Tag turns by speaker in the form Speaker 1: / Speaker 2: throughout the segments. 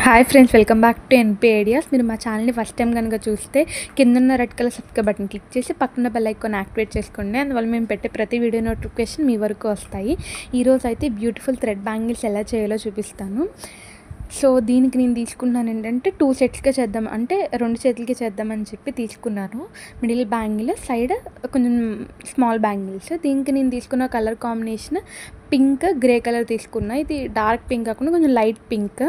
Speaker 1: Hi friends, welcome back to NP ideas. మీరు మా ఛానల్ని ఫస్ట్ టైం కనుక చూస్తే కిందన్న red colour subscribe button click చేసి పక్కన బెల్ ఐకాన్ యాక్టివేట్ చేసుకోండి. అందువల్ల మేము పెట్టే ప్రతి వీడియో నోటిఫికేషన్ మీ వరకు వస్తాయి. ఈరోజు అయితే బ్యూటిఫుల్ థ్రెడ్ బ్యాంగిల్స్ ఎలా చేయాలో చూపిస్తాను. సో దీనికి నేను తీసుకున్నాను ఏంటంటే 2 సెట్స్గా చేద్దాం, అంటే 2 చేతులకి చేద్దామని చెప్పి తీసుకున్నాను. మిడిల్ బ్యాంగిల్, సైడ్ కొంచెం స్మాల్ బ్యాంగిల్స్. దీనికి నేను తీసుకున్న colour combination pink, grey colour తీసుకున్నా. ఇది డార్క్ పింక్ కాకుండా కొంచెం లైట్ పింక్.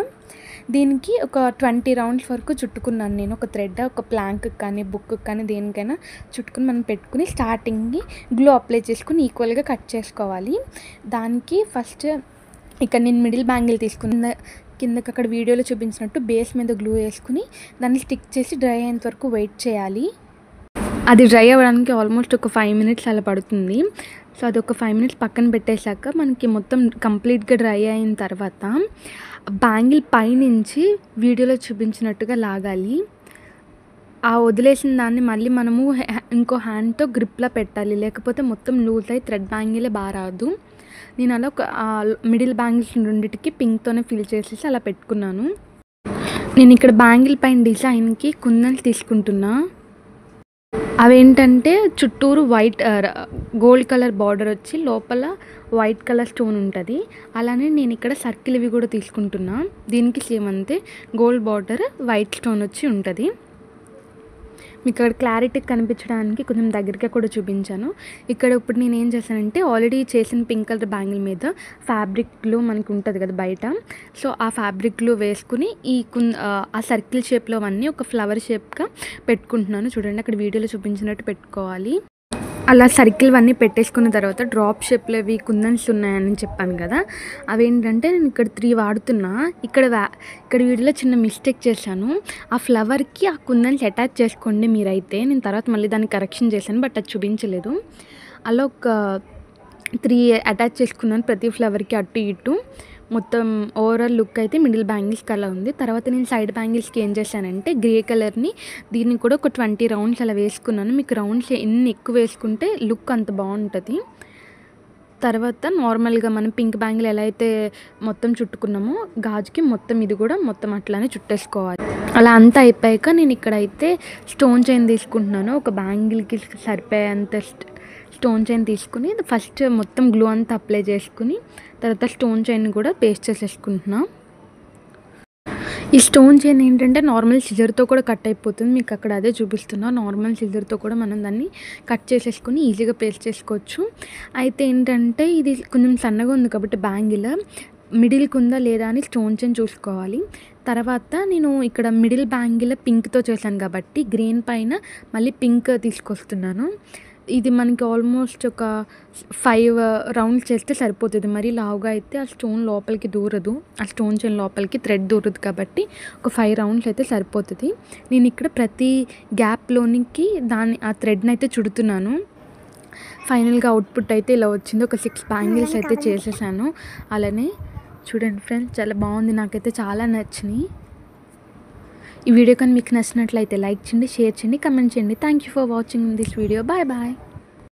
Speaker 1: దీనికి ఒక 20 రౌండ్స్ వరకు చుట్టుకున్నాను నేను. ఒక థ్రెడ్, ఒక ప్లాంక్ కానీ బుక్ కానీ దేనికైనా చుట్టుకుని మనం పెట్టుకుని స్టార్టింగ్కి గ్లూ అప్లై చేసుకుని ఈక్వల్గా కట్ చేసుకోవాలి. దానికి ఫస్ట్ ఇక్కడ నేను మిడిల్ బ్యాంగిల్ తీసుకున్న కిందకి అక్కడ వీడియోలో చూపించినట్టు బేస్ మీద గ్లూ వేసుకుని దాన్ని స్టిక్ చేసి డ్రై అయ్యేంత వరకు వెయిట్ చేయాలి. అది డ్రై అవ్వడానికి ఆల్మోస్ట్ ఒక 5 మినిట్స్ అలా పడుతుంది. సో అది ఒక 5 మినిట్స్ పక్కన పెట్టేశాక మనకి మొత్తం కంప్లీట్గా డ్రై అయిన తర్వాత బ్యాంగిల్ పైనుంచి వీడియోలో చూపించినట్టుగా లాగాలి. ఆ వదిలేసిన దాన్ని మళ్ళీ మనము ఇంకో హ్యాండ్తో గ్రిప్లా పెట్టాలి, లేకపోతే మొత్తం లూజ్ అయ్యి థ్రెడ్ బ్యాంగిలే బాగా రాదు. నేను అలా ఒక మిడిల్ బ్యాంగిల్స్ రెండింటికి పింక్తోనే ఫిల్ చేసేసి అలా పెట్టుకున్నాను. నేను ఇక్కడ బ్యాంగిల్ పైన డిజైన్కి కుందన్స్ తీసుకుంటున్నా. అవేంటంటే చుట్టూరు వైట్ గోల్డ్ కలర్ బార్డర్ వచ్చి లోపల వైట్ కలర్ స్టోన్ ఉంటుంది. అలానే నేను ఇక్కడ సర్కిల్ ఇవి కూడా తీసుకుంటున్నా. దీనికి సేమ్ అంతే, గోల్డ్ బార్డర్ వైట్ స్టోన్ వచ్చి ఉంటుంది. మీకు ఇక్కడ క్లారిటీ కనిపించడానికి కొంచెం దగ్గరగా కూడా చూపించాను. ఇక్కడ ఇప్పుడు నేను ఏం చేశానంటే ఆల్రెడీ చేసిన పింక్ కలర్ బ్యాంగిల్ మీద ఫ్యాబ్రిక్ గ్లూ మనకు ఉంటుంది కదా బయట. సో ఆ ఫ్యాబ్రిక్ గ్లూ వేసుకుని ఆ సర్కిల్ షేప్లో అన్నీ ఒక ఫ్లవర్ షేప్గా పెట్టుకుంటున్నాను. చూడండి, అక్కడ వీడియోలో చూపించినట్టు పెట్టుకోవాలి. అలా సర్కిల్ అన్నీ పెట్టేసుకున్న తర్వాత డ్రాప్ షేప్లో ఇవి కుందన్స్ ఉన్నాయని చెప్పాను కదా, అవేంటంటే నేను ఇక్కడ 3 వాడుతున్నా. ఇక్కడ వీడియోలో చిన్న మిస్టేక్ చేశాను. ఆ ఫ్లవర్కి ఆ కుందన్స్ అటాచ్ చేసుకోండి మీరైతే. నేను తర్వాత మళ్ళీ దాన్ని కరెక్షన్ చేశాను, బట్ అది చూపించలేదు. అలా ఒక 3 అటాచ్ చేసుకున్నాను ప్రతి ఫ్లవర్కి అటు ఇటు. మొత్తం ఓవరాల్ లుక్ అయితే మిడిల్ బ్యాంగిల్స్కి అలా ఉంది. తర్వాత నేను సైడ్ బ్యాంగిల్స్కి ఏం చేశానంటే గ్రే కలర్ని దీన్ని కూడా ఒక 20 రౌండ్స్ అలా వేసుకున్నాను. మీకు రౌండ్స్ ఎన్ని ఎక్కువ వేసుకుంటే లుక్ అంత బాగుంటుంది. తర్వాత నార్మల్గా మనం పింక్ బ్యాంగిల్ ఎలా అయితే మొత్తం చుట్టుకున్నామో గాజుకి మొత్తం ఇది కూడా మొత్తం అట్లానే చుట్టేసుకోవాలి. అలా అంతా అయిపోయాక నేను ఇక్కడైతే స్టోన్ చైన్ తీసుకుంటున్నాను. ఒక బ్యాంగిల్కి సరిపోయేంత స్టోన్ చైన్ తీసుకుని ఫస్ట్ మొత్తం గ్లూ అంతా అప్లై చేసుకుని తర్వాత స్టోన్ చైన్ కూడా పేస్ట్ చేసేసుకుంటున్నా. ఈ స్టోన్ చైన్ ఏంటంటే నార్మల్ సిజర్తో కూడా కట్ అయిపోతుంది. మీకు అక్కడ అదే చూపిస్తున్నా. నార్మల్ సిజర్తో కూడా మనం దాన్ని కట్ చేసేసుకుని ఈజీగా పేస్ట్ చేసుకోవచ్చు. అయితే ఏంటంటే ఇది కొంచెం సన్నగా ఉంది కాబట్టి బ్యాంగిల్ మిడిల్కి ఉందా లేదా అని స్టోన్ చైన్ చూసుకోవాలి. తర్వాత నేను ఇక్కడ మిడిల్ బ్యాంగిల్ పింక్తో చేశాను కాబట్టి గ్రీన్ పైన మళ్ళీ పింక్ తీసుకొస్తున్నాను. ఇది మనకి ఆల్మోస్ట్ ఒక 5 రౌండ్స్ చేస్తే సరిపోతుంది. మరి లావుగా అయితే ఆ స్టోన్ లోపలికి దూరదు, ఆ స్టోన్ చైన్ లోపలికి థ్రెడ్ దూరదు కాబట్టి ఒక 5 రౌండ్స్ అయితే సరిపోతుంది. నేను ఇక్కడ ప్రతి గ్యాప్లోనికి ఆ థ్రెడ్ని అయితే చుడుతున్నాను. ఫైనల్గా అవుట్పుట్ అయితే ఇలా వచ్చింది. ఒక 6 బ్యాంగిల్స్ అయితే చేసేసాను. అలానే చూడండి ఫ్రెండ్స్, చాలా బాగుంది, నాకైతే చాలా నచ్చినాయి. ఈ వీడియో కానీ మీకు నచ్చినట్లయితే లైక్ చేయండి, షేర్ చేయండి, కమెంట్ చేయండి. Thank you for watching this video. Bye bye.